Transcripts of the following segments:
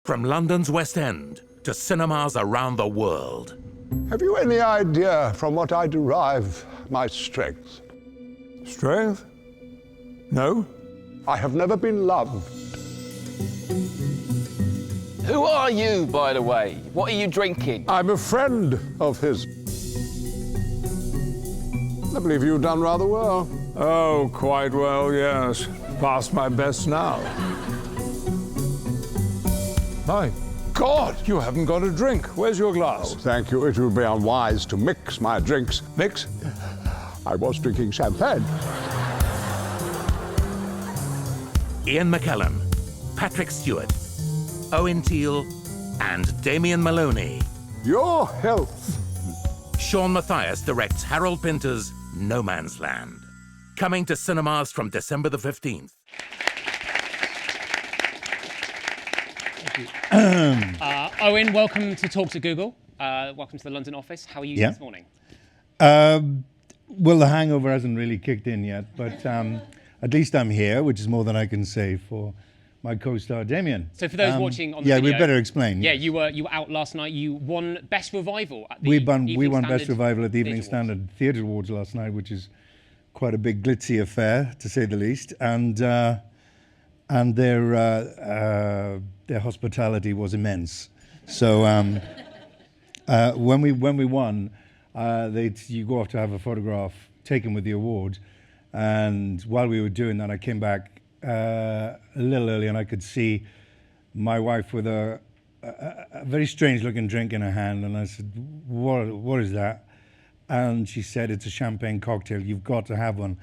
From London's West End to cinemas around the world. Have you any idea from what I derive my strength? Strength? No. I have never been loved. Who are you, by the way? What are you drinking? I'm a friend of his. I believe you've done rather well. Oh, quite well, yes. Past my best now. My God, you haven't got a drink. Where's your glass? Oh, thank you. It would be unwise to mix my drinks. Mix? I was drinking champagne. Ian McKellen, Patrick Stewart, Owen Teale, and Damien Molony. Your health. Sean Mathias directs Harold Pinter's No Man's Land. Coming to cinemas from December the 15th. Owen, welcome to Talk to Google. Welcome to the London office. How are you this morning? Well, the hangover hasn't really kicked in yet, but at least I'm here, which is more than I can say for my co-star Damien. So for those watching on the video, we better explain. Yeah, you were out last night. You won Best Revival at the We won Best Revival at the Evening Standard Theatre Awards last night, which is quite a big glitzy affair, to say the least. And their hospitality was immense. So when we won, you go off to have a photograph taken with the award, and while we were doing that, I came back a little early, and I could see my wife with a very strange-looking drink in her hand, and I said, "What is that?" And she said, "It's a champagne cocktail. You've got to have one."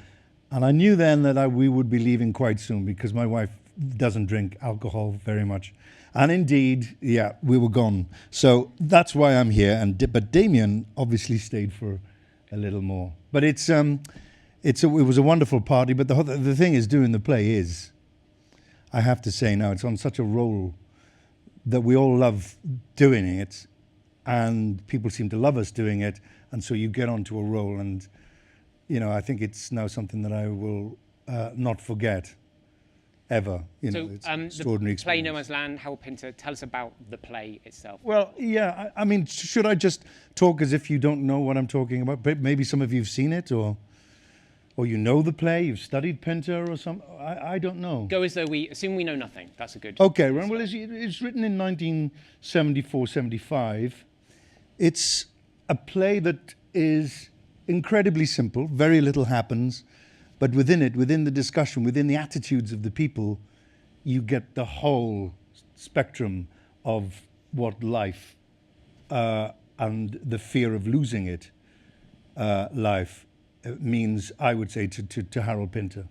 And I knew then that we would be leaving quite soon because my wife doesn't drink alcohol very much. And indeed, yeah, we were gone. So that's why I'm here. But Damien obviously stayed for a little more. But it was a wonderful party. But the thing is, doing the play is, I have to say now, it's on such a roll that we all love doing it, and people seem to love us doing it. And so you get onto a roll, and I think it's now something that I will not forget. Ever, it's an extraordinary the play experience. No Man's Land, Harold Pinter, tell us about the play itself. Well, yeah, I mean, should I just talk as if you don't know what I'm talking about? But maybe some of you've seen it, or you know the play, you've studied Pinter or something. I don't know. Go as though we assume we know nothing. That's a good. Okay, well, it's written in 1974-75. It's a play that is incredibly simple. Very little happens. But within it, within the discussion, within the attitudes of the people, you get the whole spectrum of what life and the fear of losing it, life, means, I would say, to Harold Pinter.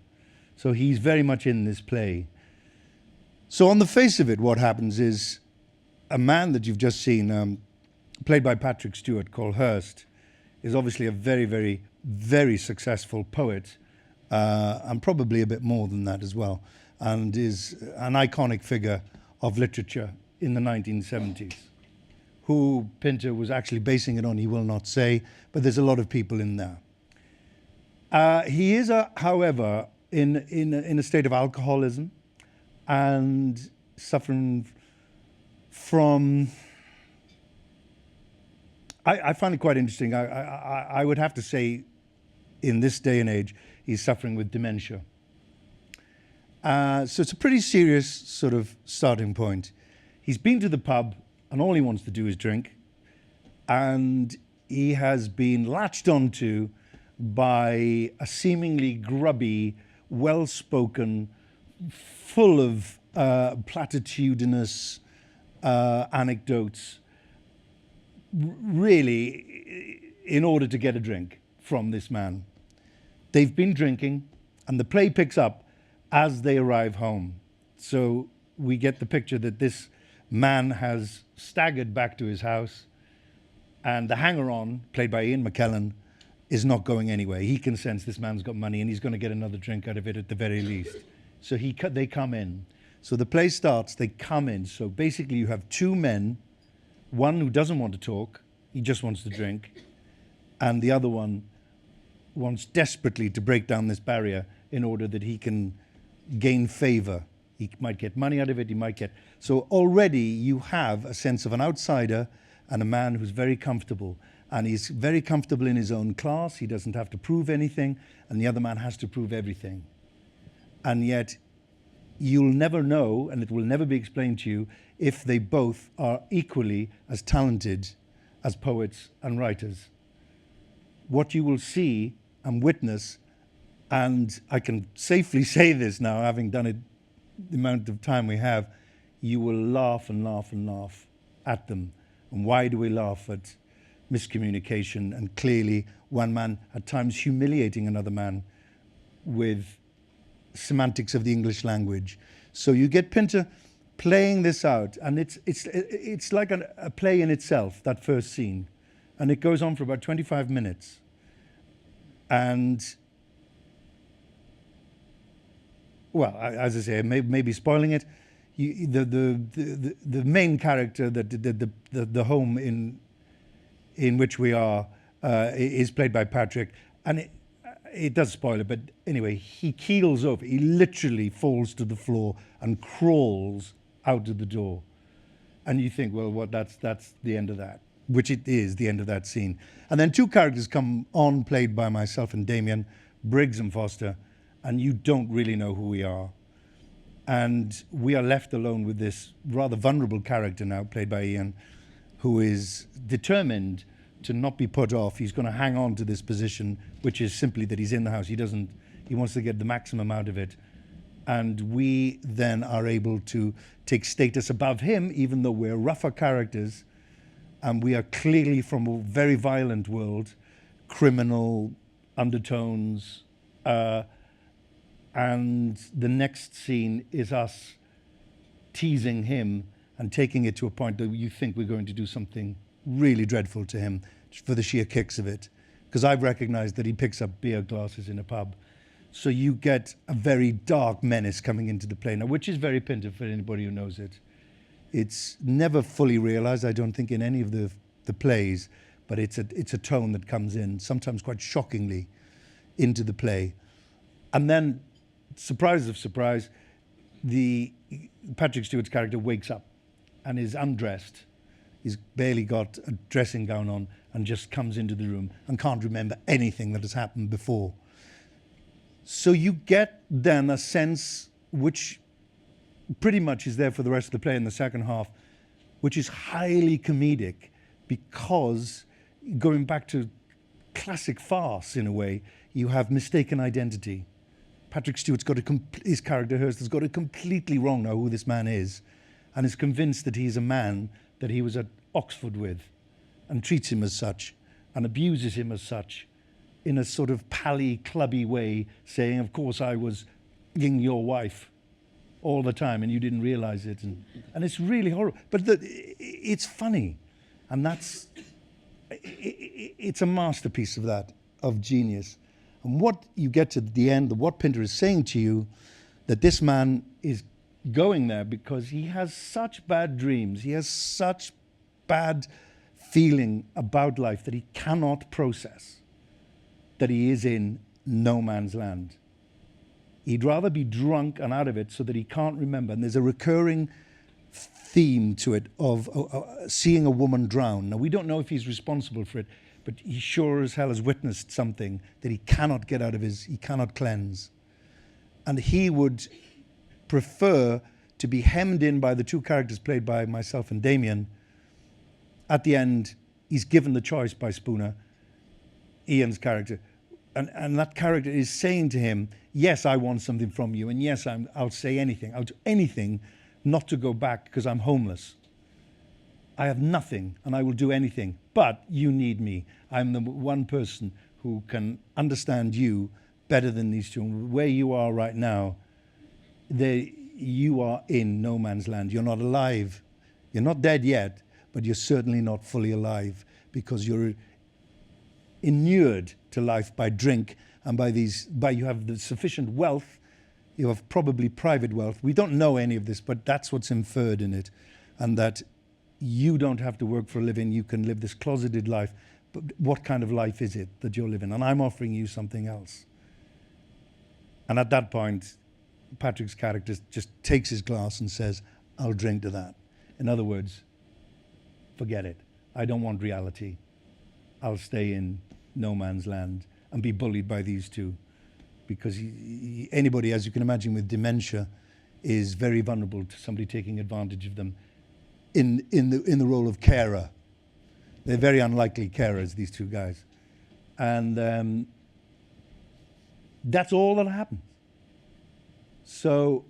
So he's very much in this play. So on the face of it, what happens is a man that you've just seen, played by Patrick Stewart, called Hirst, is obviously a very, very, very successful poet, and probably a bit more than that as well, and is an iconic figure of literature in the 1970s. Who Pinter was actually basing it on, he will not say, but there's a lot of people in there. He is, however, in a state of alcoholism and suffering from... I find it quite interesting. I would have to say, in this day and age, he's suffering with dementia. So it's a pretty serious sort of starting point. He's been to the pub, and all he wants to do is drink. And he has been latched onto by a seemingly grubby, well-spoken, full of platitudinous anecdotes, really, in order to get a drink from this man. They've been drinking, and the play picks up as they arrive home. So we get the picture that this man has staggered back to his house, and the hanger-on, played by Ian McKellen, is not going anywhere. He can sense this man's got money, and he's going to get another drink out of it at the very least. So they come in. So the play starts, they come in. So basically you have two men, one who doesn't want to talk, he just wants to drink, and the other one wants desperately to break down this barrier in order that he can gain favor. He might get money out of it, he might get... So already you have a sense of an outsider and a man who's very comfortable. And he's very comfortable in his own class, he doesn't have to prove anything, and the other man has to prove everything. And yet, you'll never know, and it will never be explained to you, if they both are equally as talented as poets and writers. What you will see and witness, and I can safely say this now, having done it the amount of time we have, you will laugh and laugh and laugh at them. And why do we laugh at miscommunication and clearly one man at times humiliating another man with semantics of the English language? So you get Pinter playing this out, and it's like a play in itself, that first scene. And it goes on for about 25 minutes. And, well, as I say, maybe spoiling it, the main character, the home in which we are, is played by Patrick. And it does spoil it, but anyway, he keels over. He literally falls to the floor and crawls out of the door. And you think, well, that's the end of that, which it is, the end of that scene. And then two characters come on, played by myself and Damien, Briggs and Foster, and you don't really know who we are. And we are left alone with this rather vulnerable character now, played by Ian, who is determined to not be put off. He's going to hang on to this position, which is simply that he's in the house. He wants to get the maximum out of it. And we then are able to take status above him, even though we're rougher characters, and we are clearly from a very violent world, criminal undertones, and the next scene is us teasing him and taking it to a point that you think we're going to do something really dreadful to him for the sheer kicks of it. Because I've recognized that he picks up beer glasses in a pub. So you get a very dark menace coming into the play now, which is very Pinter for anybody who knows it. It's never fully realized, I don't think, in any of the plays, but it's a tone that comes in, sometimes quite shockingly, into the play. And then, surprise of surprise, Patrick Stewart's character wakes up and is undressed. He's barely got a dressing gown on and just comes into the room and can't remember anything that has happened before. So you get then a sense, which pretty much is there for the rest of the play in the second half, which is highly comedic, because going back to classic farce in a way, you have mistaken identity. Patrick Stewart's got his character Hirst has got it completely wrong now who this man is, and is convinced that he's a man that he was at Oxford with, and treats him as such, and abuses him as such, in a sort of pally, clubby way, saying, of course I was being your wife all the time and you didn't realize it. And it's really horrible. But it's funny. And it's a masterpiece of that, of genius. And what you get to the end, what Pinter is saying to you, that this man is going there because he has such bad dreams, he has such bad feeling about life that he cannot process, that he is in no man's land. He'd rather be drunk and out of it so that he can't remember. And there's a recurring theme to it of seeing a woman drown. Now, we don't know if he's responsible for it, but he sure as hell has witnessed something that he cannot get out of he cannot cleanse. And he would prefer to be hemmed in by the two characters played by myself and Damien. At the end, he's given the choice by Spooner, Ian's character, and that character is saying to him, yes, I want something from you, and yes, I'll say anything. I'll do anything not to go back because I'm homeless. I have nothing, and I will do anything, but you need me. I'm the one person who can understand you better than these two. And where you are right now, you are in no man's land. You're not alive. You're not dead yet, but you're certainly not fully alive because you're inured to life by drink and by you have the sufficient wealth. You have probably private wealth. We don't know any of this, but that's what's inferred in it. And that you don't have to work for a living. You can live this closeted life, but what kind of life is it that you're living? And I'm offering you something else. And at that point, Patrick's character just takes his glass and says, I'll drink to that. In other words, forget it. I don't want reality. I'll stay in no man's land and be bullied by these two. Because anybody, as you can imagine, with dementia is very vulnerable to somebody taking advantage of them in the role of carer. They're very unlikely carers, these two guys. And that's all that happens. So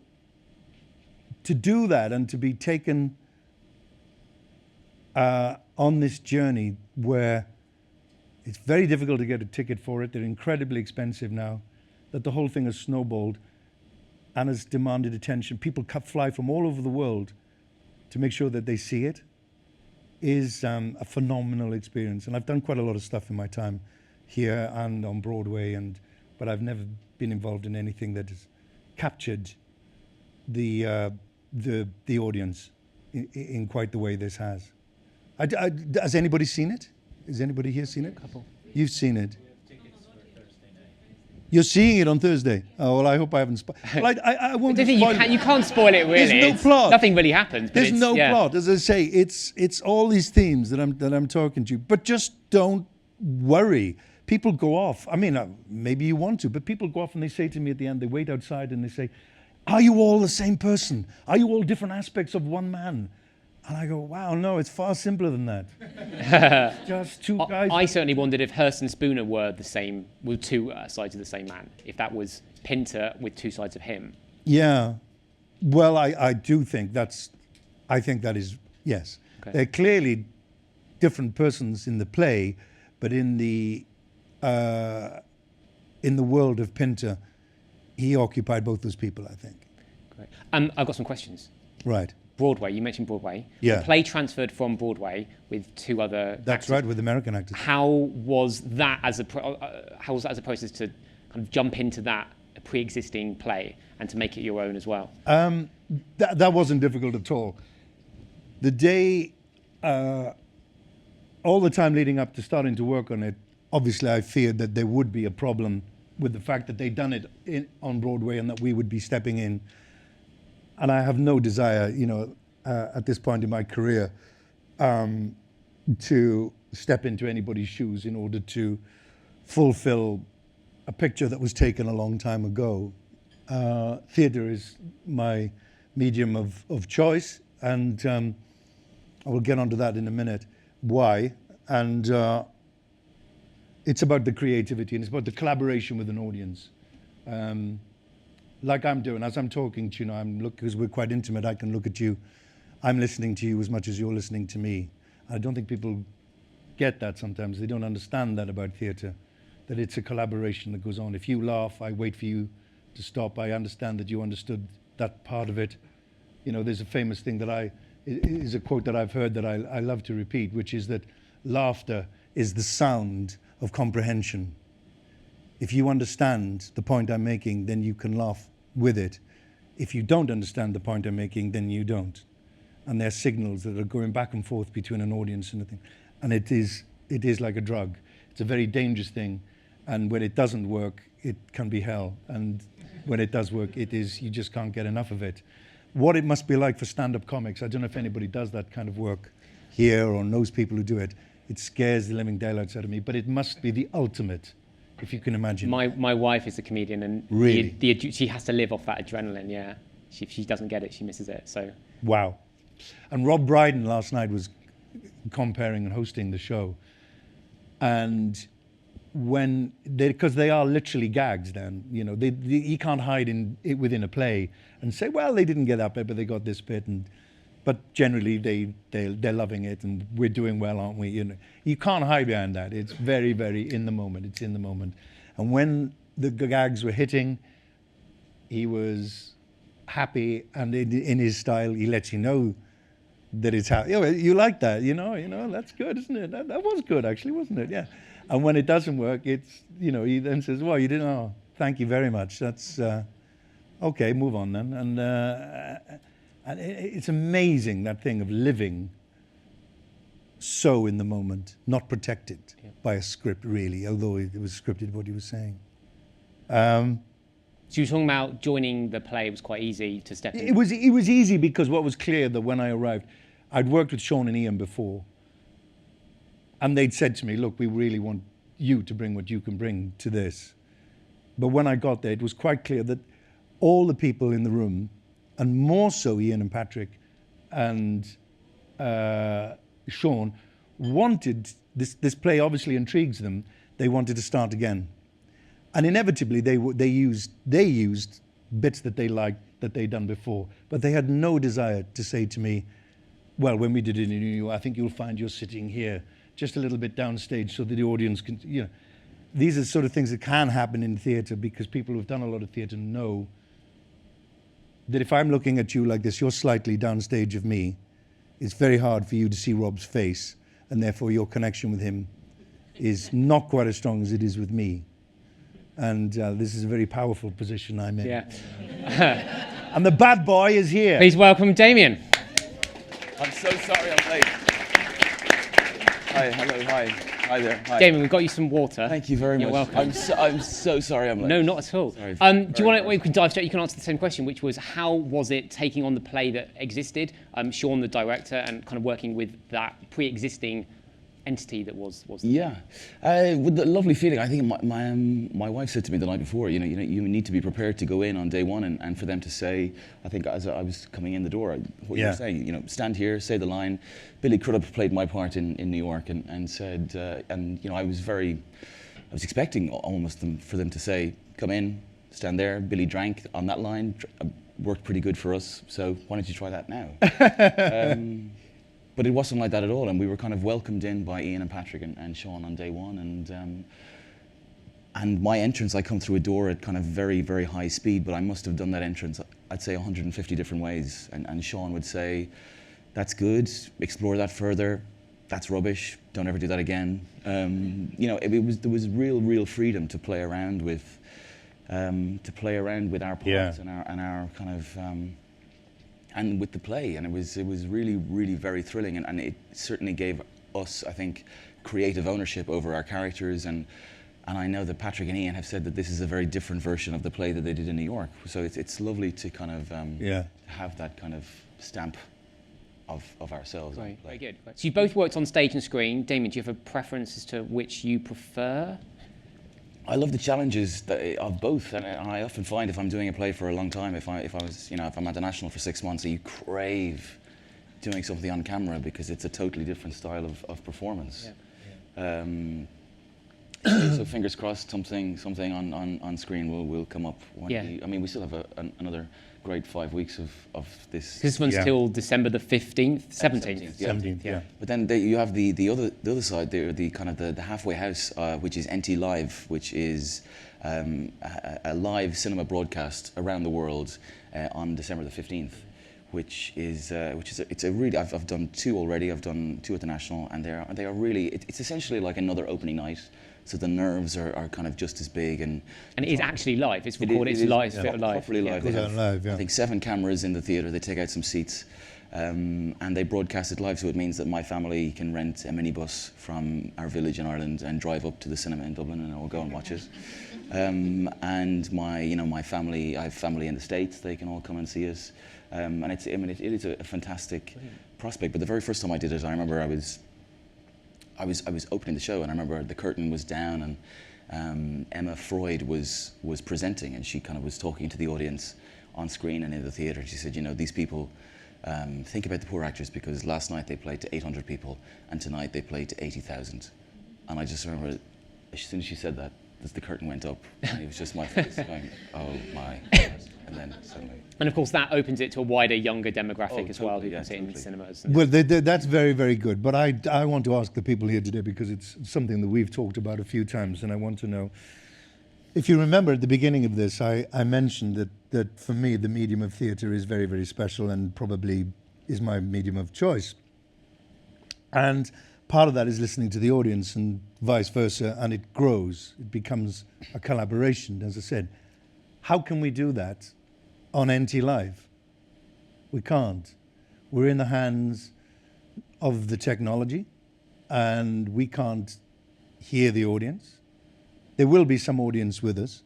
to do that and to be taken on this journey where it's very difficult to get a ticket for it, they're incredibly expensive now, that the whole thing has snowballed and has demanded attention. People fly from all over the world to make sure that they see it, is a phenomenal experience. And I've done quite a lot of stuff in my time here and on Broadway, but I've never been involved in anything that has captured the audience in quite the way this has. Has anybody seen it? Has anybody here seen it? A couple. You've seen it. You're seeing it on Thursday. Oh, well, I hope I haven't spoiled. Well, I won't spoil it. You can't spoil it, really. There's no plot. Nothing really happens. There's no plot. As I say, it's all these themes that I'm talking to you. But just don't worry. People go off. I mean, maybe you want to, but people go off and they say to me at the end, they wait outside and they say, are you all the same person? Are you all different aspects of one man? And I go, wow, no, it's far simpler than that. Just two guys. I certainly wondered if Hirst and Spooner were two sides of the same man. If that was Pinter with two sides of him. Yeah. Well, I do think I think that is, yes. Okay. They're clearly different persons in the play, but in the world of Pinter, he occupied both those people, I think. Great. I've got some questions. Right. Broadway, you mentioned Broadway. Yeah. The play transferred from Broadway with two other That's actors. right, with American actors. How was that as a process to kind of jump into that pre-existing play and to make it your own as well? That wasn't difficult at all. The day, all the time leading up to starting to work on it, obviously I feared that there would be a problem with the fact that they'd done it on Broadway and that we would be stepping in. And I have no desire, at this point in my career, to step into anybody's shoes in order to fulfill a picture that was taken a long time ago. Theatre is my medium of choice, and I will get onto that in a minute. Why? And it's about the creativity, and it's about the collaboration with an audience. Like I'm doing, as I'm talking to you, because we're quite intimate, I can look at you. I'm listening to you as much as you're listening to me. I don't think people get that sometimes. They don't understand that about theatre, that it's a collaboration that goes on. If you laugh, I wait for you to stop. I understand that you understood that part of it. There's a famous thing that is a quote that I've heard that I love to repeat, which is that laughter is the sound of comprehension. If you understand the point I'm making, then you can laugh with it. If you don't understand the point I'm making, then you don't. And there are signals that are going back and forth between an audience and a thing. And it is like a drug. It's a very dangerous thing. And when it doesn't work, it can be hell. And when it does work, you just can't get enough of it. What it must be like for stand-up comics, I don't know if anybody does that kind of work here or knows people who do it. It scares the living daylights out of me, but it must be the ultimate. If you can imagine. My wife is a comedian, and really? She has to live off that adrenaline. Yeah, if she doesn't get it, she misses it. So wow. And Rob Brydon last night was comparing and hosting the show, and because they are literally gags. Then he can't hide within a play and say, well, they didn't get that bit, but they got this bit, but generally they're loving it, and we're doing well, aren't we? You can't hide behind that. It's very, very in the moment. It's in the moment. And when the gags were hitting, he was happy, and in his style, he lets you know that it's happy. You like that, that's good, isn't it? That was good, actually, wasn't it? Yeah. And when it doesn't work, it's he then says, well, you didn't. Oh, thank you very much. That's okay. Move on then. And it's amazing, that thing of living so in the moment, not protected by a script really, although it was scripted what he was saying. So you were talking about joining the play was quite easy to step in. It was easy because what was clear that when I arrived, I'd worked with Sean and Ian before, and they'd said to me, look, we really want you to bring what you can bring to this. But when I got there, it was quite clear that all the people in the room, and more so Ian and Patrick and Sean, wanted, this play obviously intrigues them, they wanted to start again. And inevitably they used bits that they liked, that they'd done before, but they had no desire to say to me, well, when we did it in New York, I think you'll find you're sitting here, just a little bit downstage so that the audience can, you know. These are sort of things that can happen in theatre because people who've done a lot of theatre know that if I'm looking at you like this, you're slightly downstage of me, it's very hard for you to see Rob's face, and therefore your connection with him is not quite as strong as it is with me. And this is a very powerful position I'm in. Yeah. And the bad boy is here. Please welcome Damien. I'm so sorry I'm late. Hi, hello, hi. Hi there. Hi. Damien, we've got you some water. Thank you very much. You're welcome. I'm so sorry I'm late. No, not at all. Sorry, Do you want to? We can dive straight. You can answer the same question, which was how was it taking on the play that existed? Sean, the director, and kind of working with that pre-existing entity that was. Yeah, with the lovely feeling. I think my wife said to me the night before, you need to be prepared to go in on day one, and for them to say, I think as I was coming in the door, what you were saying, stand here, say the line. Billy Crudup played my part in New York, and said, I was expecting almost for them to say, come in, stand there. Billy drank on that line, worked pretty good for us. So why don't you try that now? But it wasn't like that at all, and we were kind of welcomed in by Ian and Patrick and Sean on day one, and my entrance, I come through a door at kind of very, very high speed, but I must have done that entrance, I'd say 150 different ways, and Sean would say, that's good, explore that further, that's rubbish, don't ever do that again. There was real freedom to play around with our parts and our kind of, and with the play, and it was really, really very thrilling, and it certainly gave us, I think, creative ownership over our characters, and I know that Patrick and Ian have said that this is a very different version of the play that they did in New York, so it's lovely to kind of have that kind of stamp of ourselves. Right, very good. So you both worked on stage and screen. Damien, do you have a preference as to which you prefer? I love the challenges of both, and I often find if I'm doing a play for a long time, if I'm at the National for 6 months, you crave doing something on camera because it's a totally different style of performance. Yeah. So fingers crossed, something on screen will come up. We still have another great 5 weeks of this. This one's till December the 15th, 17th. 17th, yeah. But then you have the other side there, the kind of the halfway house, which is NT Live, which is a live cinema broadcast around the world on December the 15th, which is it's a really I've done 2 already. I've done 2 at the National, and they are really it's essentially like another opening night. So the nerves are kind of just as big, and it is actually live. It's recorded. It's live. It's live. Properly live. They have, I think 7 cameras in the theatre. They take out some seats, and they broadcast it live. So it means that my family can rent a minibus from our village in Ireland and drive up to the cinema in Dublin, and we'll go and watch it. And my family, I have family in the States. They can all come and see us, and it is a fantastic prospect. But the very first time I did it, I remember I was opening the show, and I remember the curtain was down, and Emma Freud was presenting, and she kind of was talking to the audience on screen and in the theatre. She said, these people think about the poor actors, because last night they played to 800 people, and tonight they played to 80,000. And I just remember, as soon as she said that, the curtain went up, and it was just my face going, oh my God. And then suddenly. And of course, that opens it to a wider, younger demographic as well, who can sit in cinemas. Well, that's very, very good. But I want to ask the people here today, because it's something that we've talked about a few times, and I want to know, if you remember at the beginning of this, I mentioned that for me, the medium of theatre is very, very special, and probably is my medium of choice. And part of that is listening to the audience, and vice versa, and it grows. It becomes a collaboration, as I said. How can we do that on NT Live? We can't. We're in the hands of the technology, and we can't hear the audience. There will be some audience with us.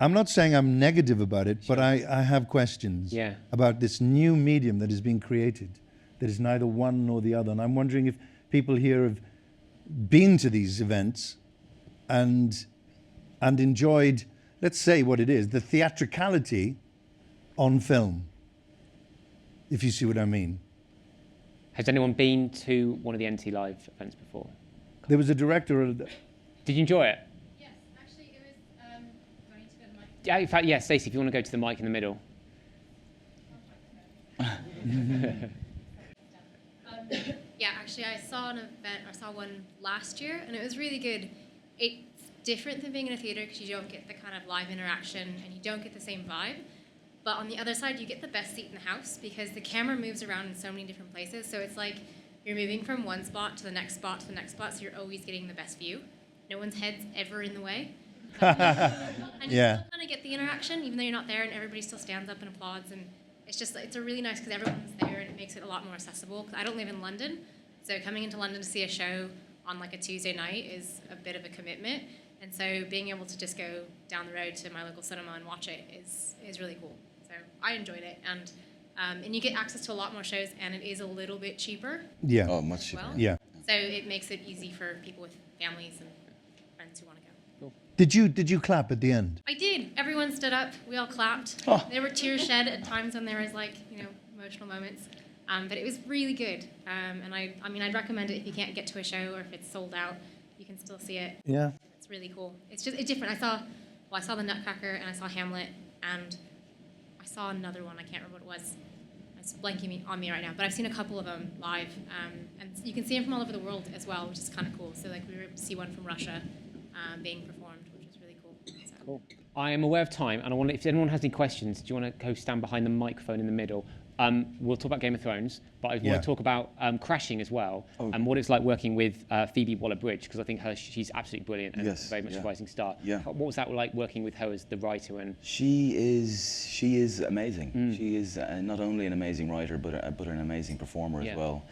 I'm not saying I'm negative about it, but I have questions about this new medium that is being created, that is neither one nor the other. And I'm wondering if people here have been to these events and enjoyed, let's say what it is, the theatricality on film, if you see what I mean. Has anyone been to one of the NT Live events before? There was a director. Did you enjoy it? Yes, actually, it was. Do I need to go to the mic? Yeah, in fact, yes, Stacey, if you want to go to the mic in the middle. Yeah, actually, I saw an event. I saw one last year, and it was really good. It's different than being in a theatre because you don't get the kind of live interaction and you don't get the same vibe. But on the other side, you get the best seat in the house because the camera moves around in so many different places. So it's like you're moving from one spot to the next spot to the next spot, so you're always getting the best view. No one's head's ever in the way. And you still kind of get the interaction, even though you're not there, and everybody still stands up and applauds. And it's a really nice because everyone's there, and it makes it a lot more accessible. Because I don't live in London, so coming into London to see a show on like a Tuesday night is a bit of a commitment. And so being able to just go down the road to my local cinema and watch it is really cool. So I enjoyed it, and you get access to a lot more shows, and it is a little bit cheaper. Yeah. Oh, much cheaper. Well. Yeah. So it makes it easy for people with families and friends who want to go. Cool. Did you clap at the end? I did. Everyone stood up. We all clapped. Oh. There were tears shed at times when there was emotional moments. But it was really good. And I'd recommend it if you can't get to a show or if it's sold out. You can still see it. Yeah. It's really cool. It's different. I saw the Nutcracker and I saw Hamlet and I saw another one. I can't remember what it was. It's blanking on me right now. But I've seen a couple of them live. And you can see them from all over the world as well, which is kind of cool. So we were able to see one from Russia being performed, which was really cool. So. Cool. I am aware of time, and if anyone has any questions, do you want to go stand behind the microphone in the middle? We'll talk about Game of Thrones, but I want to talk about Crashing as well, and what it's like working with Phoebe Waller-Bridge, because I think she's absolutely brilliant and very much a rising star. Yeah. What was that like working with her as the writer? And she is amazing. She is not only an amazing writer, but an amazing performer as well.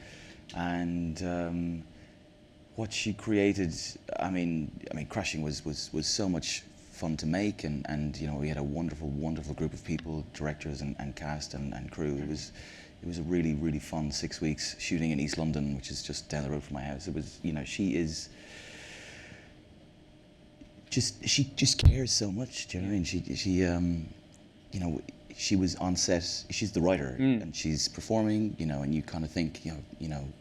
And what she created, I mean, Crashing was so much fun to make, and we had a wonderful group of people, directors and cast and crew. It was a really fun 6 weeks shooting in East London, which is just down the road from my house. It was, she is she just cares so much. Do you know what I mean? She was on set. She's the writer, and she's performing. And you kind of think,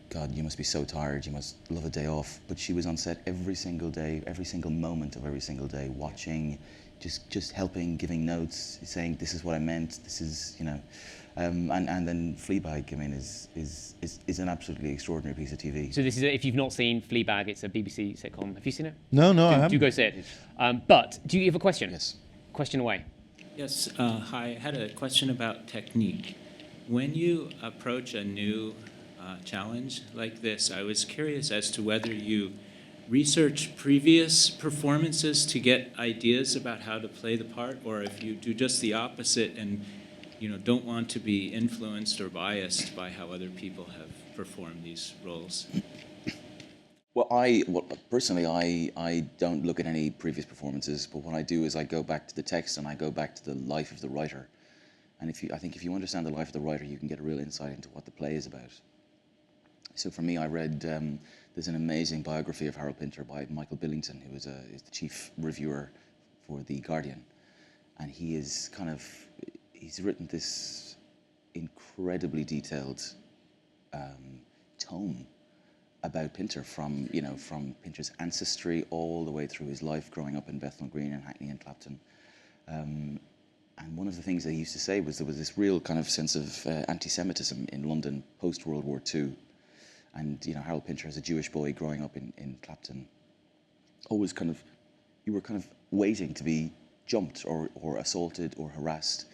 God, you must be so tired. You must love a day off. But she was on set every single day, every single moment of every single day, watching, just helping, giving notes, saying, "This is what I meant. This is, and then Fleabag, is an absolutely extraordinary piece of TV. so this is if you've not seen Fleabag, it's a BBC sitcom. Have you seen it? No, I haven't. Do go see it. But do you have a question? Yes. Question away. Yes, hi. I had a question about technique. When you approach a new challenge like this, I was curious as to whether you research previous performances to get ideas about how to play the part, or if you do just the opposite and don't want to be influenced or biased by how other people have performed these roles. Well, personally, I don't look at any previous performances, but what I do is I go back to the text and I go back to the life of the writer. And I think if you understand the life of the writer, you can get a real insight into what the play is about. So for me, I read, there's an amazing biography of Harold Pinter by Michael Billington, who is the chief reviewer for The Guardian. And he's written this incredibly detailed tome about Pinter from Pinter's ancestry all the way through his life growing up in Bethnal Green and Hackney and Clapton. And one of the things that he used to say was there was this real kind of sense of anti-Semitism in London post-World War II. And, Harold Pinter, as a Jewish boy growing up in Clapton, always you were kind of waiting to be jumped or assaulted or harassed.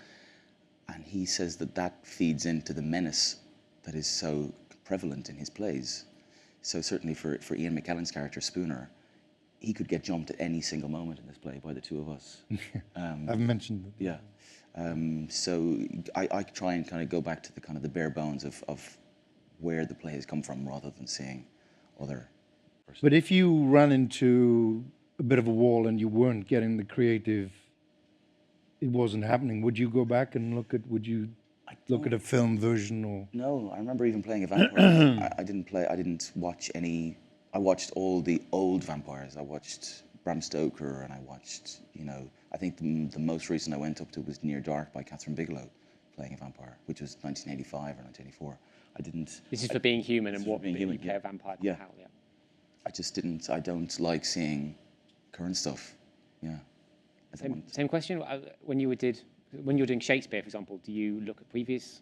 And he says that feeds into the menace that is so prevalent in his plays. So certainly for Ian McKellen's character, Spooner, he could get jumped at any single moment in this play by the two of us. I've mentioned that. Yeah. So I try and kind of go back to the bare bones of where the play has come from, rather than seeing other person. But if you ran into a bit of a wall and you weren't getting the creative, it wasn't happening, would you go back and look at a film version or? No, I remember even playing a vampire. I didn't watch any. I watched all the old vampires. I watched Bram Stoker, and I watched, I think the most recent I went up to was Near Dark by Catherine Bigelow, playing a vampire, which was 1985 or 1984. I didn't. This is for being human and what being you human, play a vampire. Yeah. How, yeah. I just didn't. I don't like seeing current stuff. Yeah. Same question. When you're doing Shakespeare, for example, do you look at previous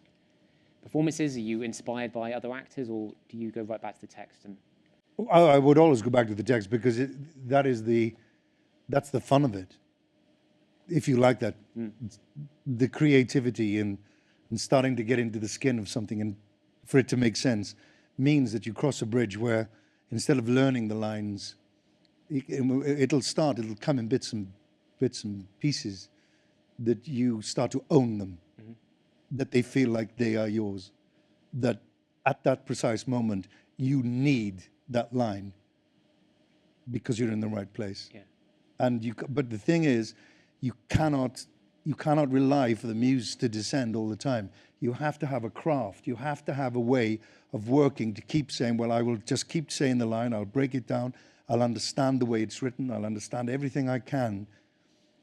performances? Are you inspired by other actors, or do you go right back to the text? And I would always go back to the text because that's the fun of it. If you like that, the creativity and starting to get into the skin of something and for it to make sense means that you cross a bridge where instead of learning the lines, it'll come in bits and pieces that you start to own them, that they feel like they are yours, that at that precise moment you need that line because you're in the right place. Yeah. But the thing is, you cannot rely for the muse to descend all the time. You have to have a craft. You have to have a way of working to keep saying, well, I will just keep saying the line. I'll break it down. I'll understand the way it's written. I'll understand everything I can,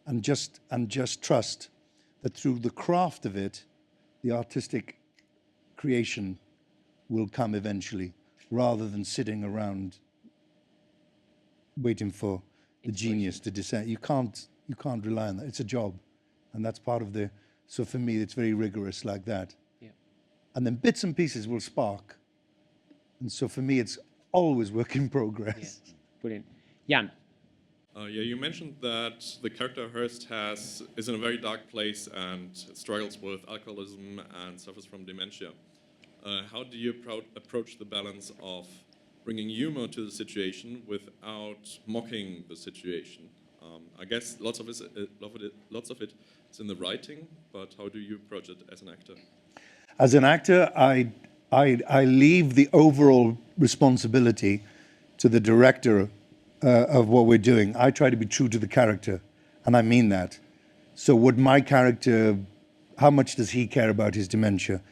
and just trust that through the craft of it, the artistic creation will come eventually, rather than sitting around waiting for the genius to descend. You can't rely on that. It's a job, and that's part of so for me, it's very rigorous like that. Yeah. And then bits and pieces will spark. And so for me, it's always work in progress. Yeah. Brilliant. Jan. You mentioned that the character Hirst is in a very dark place and struggles with alcoholism and suffers from dementia. How do you approach the balance of bringing humor to the situation without mocking the situation? I guess lots of it is in the writing, but how do you approach it as an actor? As an actor, I leave the overall responsibility to the director of what we're doing. I try to be true to the character, and I mean that. So would my character, how much does he care about his dementia?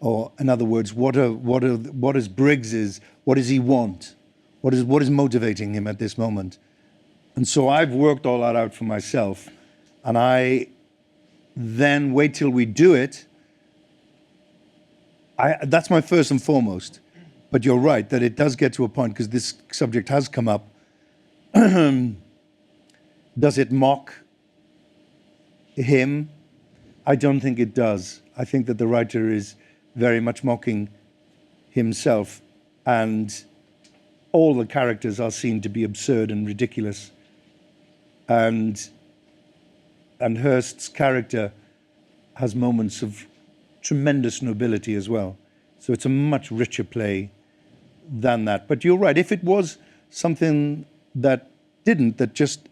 Or in other words, what is Briggs's, what does he want? What is motivating him at this moment? And so I've worked all that out for myself, and I then wait till we do it. That's my first and foremost. But you're right that it does get to a point, because this subject has come up. Does it mock him? I don't think it does. I think that the writer is very much mocking himself, and all the characters are seen to be absurd and ridiculous. And Hirst's character has moments of tremendous nobility as well. So it's a much richer play than that. But you're right, if it was something that just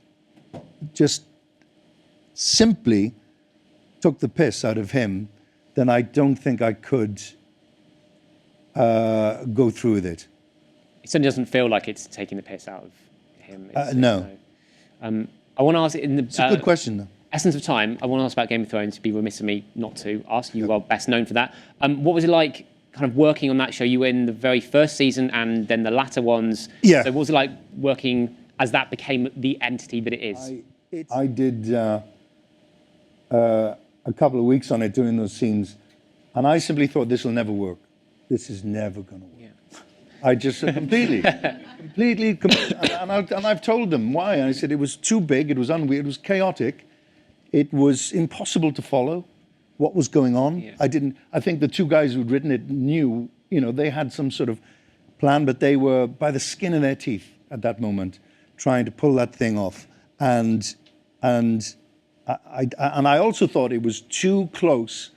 simply took the piss out of him, then I don't think I could go through with it. It certainly doesn't feel like it's taking the piss out of him. No. I want to ask, it's a good question, though. Essence of time, I want to ask about Game of Thrones. It'd be remiss of me not to ask. You are best known for that. What was it like kind of working on that show? You were in the very first season and then the latter ones. Yeah. So what was it like working as that became the entity that it is? I did a couple of weeks on it doing those scenes, and I simply thought, this will never work. This is never going to work. Yeah. I just completely, and I've told them why. And I said it was too big, it was unweird, it was chaotic, it was impossible to follow what was going on. Yeah. I think the two guys who'd written it knew, they had some sort of plan, but they were by the skin of their teeth at that moment, trying to pull that thing off. And I also thought it was too close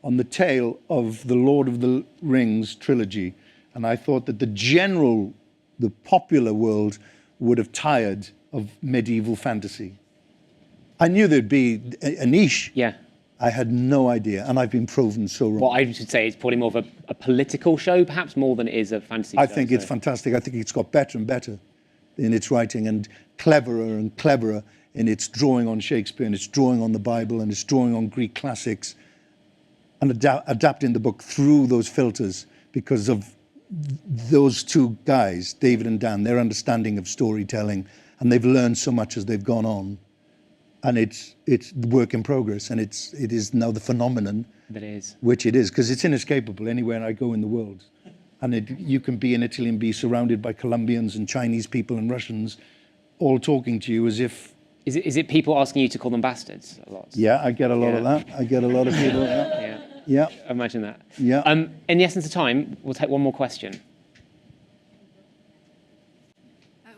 on the tail of the Lord of the Rings trilogy. And I thought that the popular world would have tired of medieval fantasy. I knew there'd be a niche. Yeah. I had no idea, and I've been proven so wrong. Well, I should say it's probably more of a political show, perhaps, more than it is a fantasy show. I think it's fantastic. I think it's got better and better in its writing, and cleverer and cleverer in its drawing on Shakespeare, and its drawing on the Bible, and its drawing on Greek classics, and adapting the book through those filters because of those two guys, David and Dan, their understanding of storytelling, and they've learned so much as they've gone on. And it's the work in progress, and it is now the phenomenon that is, which it is, because it's inescapable anywhere I go in the world. And you can be in Italy and be surrounded by Colombians and Chinese people and Russians, all talking to you as if. Is it people asking you to call them bastards a lot? Yeah, I get a lot of that. I get a lot of people. Yeah. Imagine that. Yeah. In the essence of time, we'll take one more question.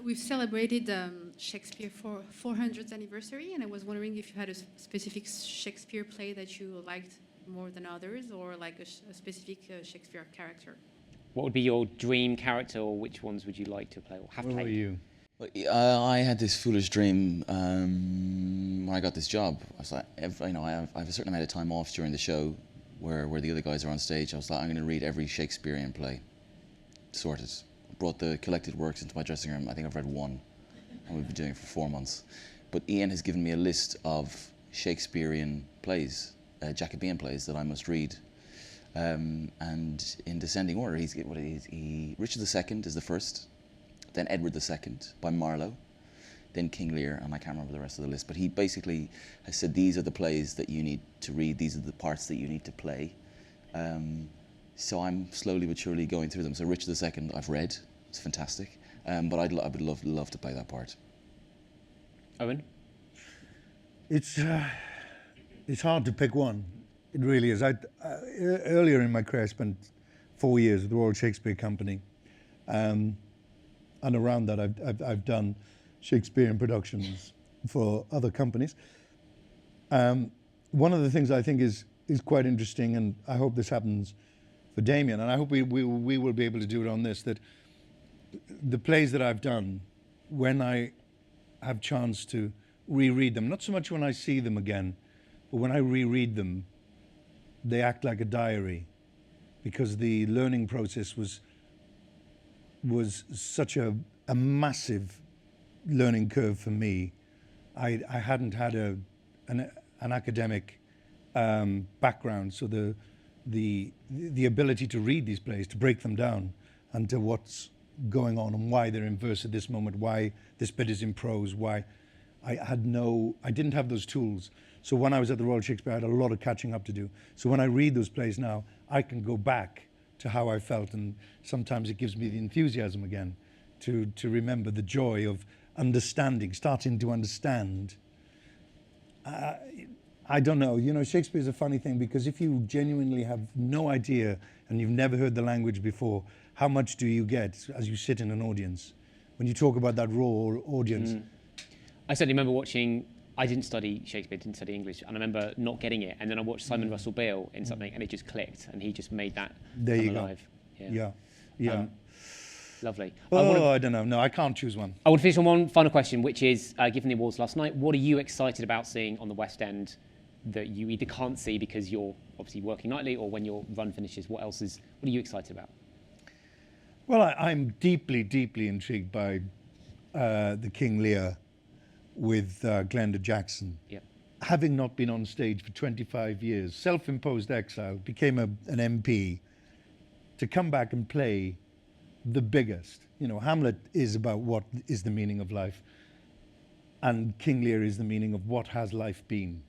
We've celebrated Shakespeare for 400th anniversary, and I was wondering if you had a specific Shakespeare play that you liked more than others, or like a specific Shakespeare character. What would be your dream character, or which ones would you like to play or have played? What about you? I had this foolish dream when I got this job. I was like, I have a certain amount of time off during the show where the other guys are on stage. I was like, I'm going to read every Shakespearean play. Sorted. Brought the collected works into my dressing room. I think I've read one, and we've been doing it for 4 months. But Ian has given me a list of Shakespearean plays, Jacobean plays that I must read. And in descending order, Richard II is the first, then Edward II by Marlowe, then King Lear, and I can't remember the rest of the list. But he basically has said, these are the plays that you need to read, these are the parts that you need to play. So I'm slowly but surely going through them. So Richard II, I've read, it's fantastic, but I would love to play that part. Owen? It's hard to pick one. It really is. Earlier in my career, I spent 4 years at the Royal Shakespeare Company, and around that, I've done Shakespearean productions for other companies. One of the things I think is quite interesting, and I hope this happens for Damien, and I hope we will be able to do it on this, that the plays that I've done, when I have chance to reread them, not so much when I see them again, but when I reread them, they act like a diary, because the learning process was such a massive learning curve for me. I hadn't had an academic background, so the ability to read these plays, to break them down, and to what's going on and why they're in verse at this moment, why this bit is in prose, why I didn't have those tools. So when I was at the Royal Shakespeare, I had a lot of catching up to do. So when I read those plays now, I can go back to how I felt, and sometimes it gives me the enthusiasm again to remember the joy of understanding, starting to understand. I don't know, Shakespeare's a funny thing, because if you genuinely have no idea and you've never heard the language before, how much do you get as you sit in an audience? When you talk about that raw audience. I certainly remember watching, I didn't study Shakespeare, didn't study English, and I remember not getting it, and then I watched Simon Russell Beale in something, and it just clicked, and he just made that there you alive. Go. Yeah. Lovely. I don't know. No, I can't choose one. I want to finish on one final question, which is, given the awards last night, what are you excited about seeing on the West End that you either can't see because you're obviously working nightly, or when your run finishes? What are you excited about? Well, I'm deeply, deeply intrigued by the King Lear with Glenda Jackson. Yeah. Having not been on stage for 25 years, self-imposed exile, became an MP, to come back and play the biggest. Hamlet is about what is the meaning of life, and King Lear is the meaning of what has life been.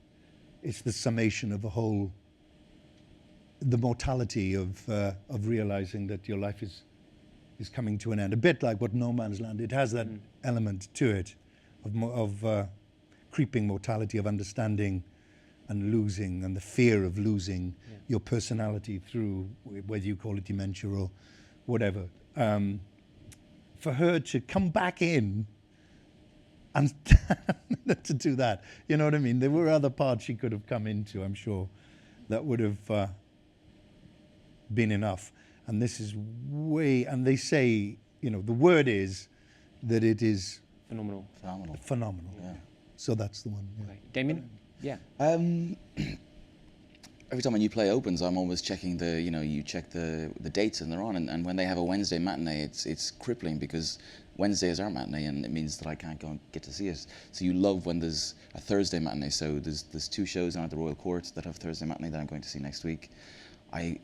It's the summation of the mortality of realizing that your life is coming to an end. A bit like what No Man's Land. It has that element to it of creeping mortality, of understanding and losing, and the fear of losing your personality through, whether you call it dementia or whatever. For her to come back in and to do that, you know what I mean? There were other parts she could have come into, I'm sure, that would have been enough. And this is and they say, the word is that it is phenomenal. Yeah. So that's the one. Yeah. Okay. Damien? Yeah. every time a new play opens, I'm always checking you check the dates and they're on, and when they have a Wednesday matinee, it's crippling because Wednesday is our matinee, and it means that I can't go and get to see it. So you love when there's a Thursday matinee. So there's 2 shows on at the Royal Court that have Thursday matinee that I'm going to see next week. I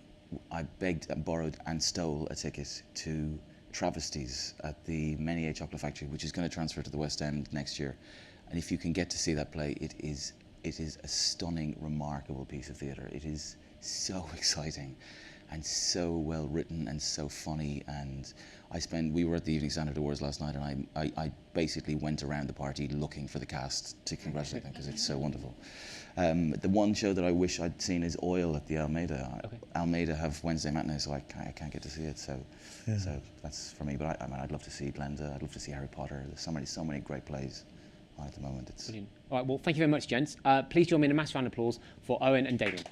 begged and borrowed and stole a ticket to Travesties at the Menier Chocolate Factory, which is going to transfer to the West End next year. And if you can get to see that play, it is a stunning, remarkable piece of theatre. It is so exciting and so well written and so funny. And we were at the Evening Standard Awards last night, and I basically went around the party looking for the cast to congratulate them because it's so wonderful. The one show that I wish I'd seen is Oil at the Almeida. Okay. Almeida have Wednesday matinee, so I can't get to see it. So that's for me. But I'd love to see Glenda. I'd love to see Harry Potter. There's so many great plays on at the moment. Brilliant. All right, well, thank you very much, gents. Please join me in a massive round of applause for Owen and Damien.